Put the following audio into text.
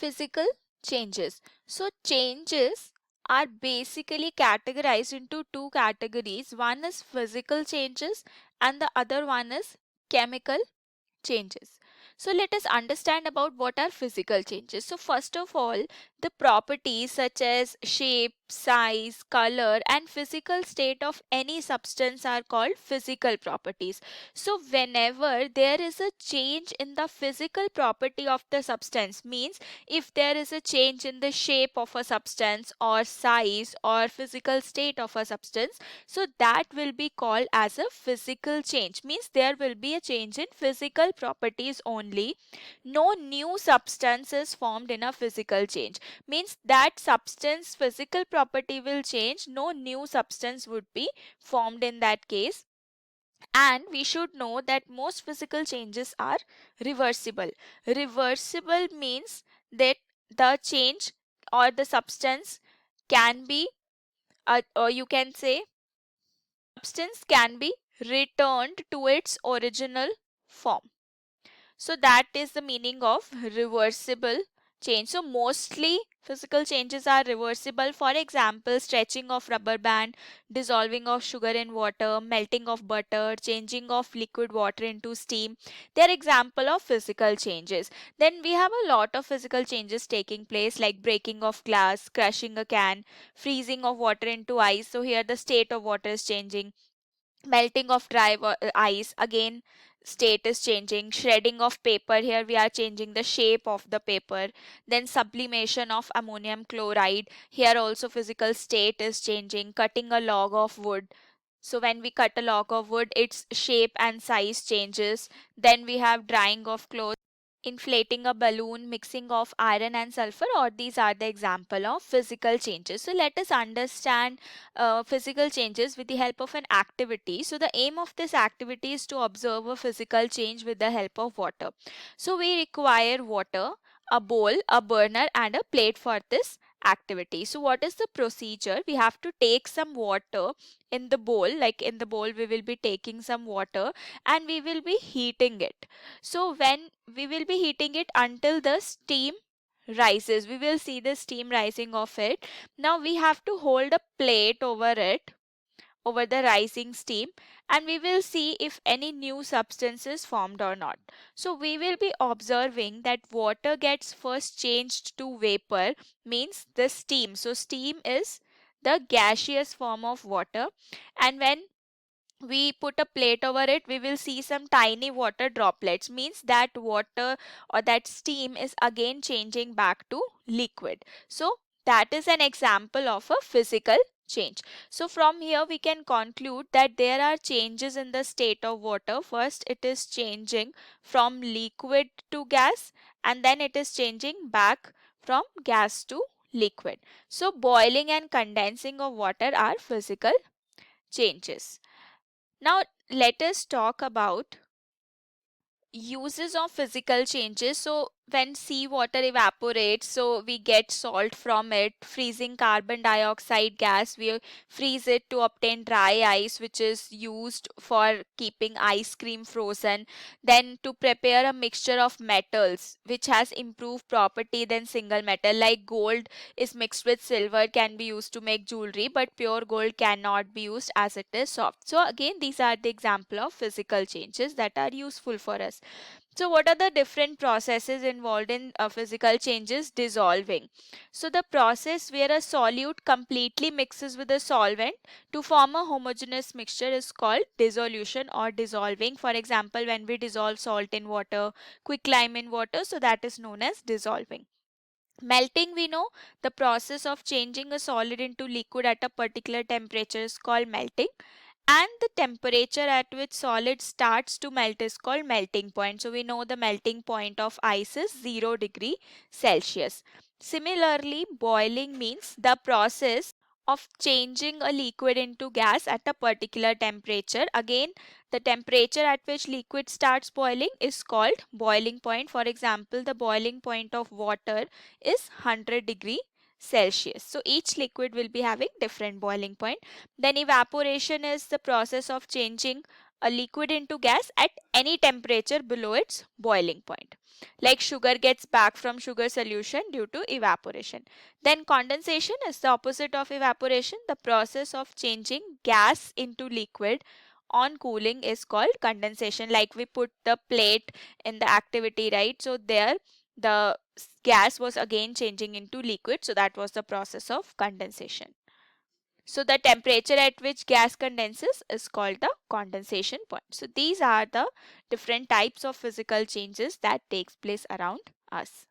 Physical changes. So changes are basically categorized into two categories. One is physical changes and the other one is chemical changes. So let us understand about what are physical changes. So first of all, the properties such as shape, size, color and physical state of any substance are called physical properties. So whenever there is a change in the physical property of the substance, means if there is a change in the shape of a substance or size or physical state of a substance, so that will be called as a physical change. Means there will be a change in physical properties only. No new substance is formed in a physical change. Means that substance physical property will change. No new substance would be formed in that case. And we should know that most physical changes are reversible. Reversible means that the change or the substance can be, or you can say, substance can be returned to its original form. So that is the meaning of reversible change. So mostly physical changes are reversible. For example, stretching of rubber band, dissolving of sugar in water, melting of butter, changing of liquid water into steam. They are example of physical changes. Then we have a lot of physical changes taking place like breaking of glass, crushing a can, freezing of water into ice. So here the state of water is changing. Melting of ice, again state is changing. Shredding of paper, here we are changing the shape of the paper. Then sublimation of ammonium chloride, here also physical state is changing. Cutting a log of wood, so when we cut a log of wood, its shape and size changes. Then we have drying of clothes, inflating a balloon, mixing of iron and sulfur, or these are the example of physical changes. So let us understand physical changes with the help of an activity. So the aim of this activity is to observe a physical change with the help of water. So we require water, a bowl, a burner and a plate for this activity. So what is the procedure? We have to take some water in the bowl. Like in the bowl we will be taking some water and we will be heating it. So when we will be heating it until the steam rises, we will see the steam rising of it. Now we have to hold a plate over it, over the rising steam, and we will see if any new substance is formed or not. So we will be observing that water gets first changed to vapor, means the steam. So steam is the gaseous form of water, and when we put a plate over it, we will see some tiny water droplets, means that water or that steam is again changing back to liquid. So that is an example of a physical change. So from here we can conclude that there are changes in the state of water. First it is changing from liquid to gas, and then it is changing back from gas to liquid. So boiling and condensing of water are physical changes. Now let us talk about uses of physical changes. So when seawater evaporates, so we get salt from it. Freezing carbon dioxide gas, we freeze it to obtain dry ice, which is used for keeping ice cream frozen. Then to prepare a mixture of metals which has improved property than single metal, like gold is mixed with silver, can be used to make jewelry, but pure gold cannot be used as it is soft. So again, these are the example of physical changes that are useful for us. So what are the different processes involved in physical changes? Dissolving. So the process where a solute completely mixes with a solvent to form a homogeneous mixture is called dissolution or dissolving. For example, when we dissolve salt in water, quicklime in water, so that is known as dissolving. Melting, we know the process of changing a solid into liquid at a particular temperature is called melting, and the temperature at which solid starts to melt is called melting point. So we know the melting point of ice is 0 degree Celsius. Similarly, boiling means the process of changing a liquid into gas at a particular temperature. Again, the temperature at which liquid starts boiling is called boiling point. For example, the boiling point of water is 100 degree Celsius. So each liquid will be having different boiling point. Then evaporation is the process of changing a liquid into gas at any temperature below its boiling point. Like sugar gets back from sugar solution due to evaporation. Then condensation is the opposite of evaporation. The process of changing gas into liquid on cooling is called condensation. Like we put the plate in the activity, right? So there the gas was again changing into liquid. So that was the process of condensation. So the temperature at which gas condenses is called the condensation point. So these are the different types of physical changes that takes place around us.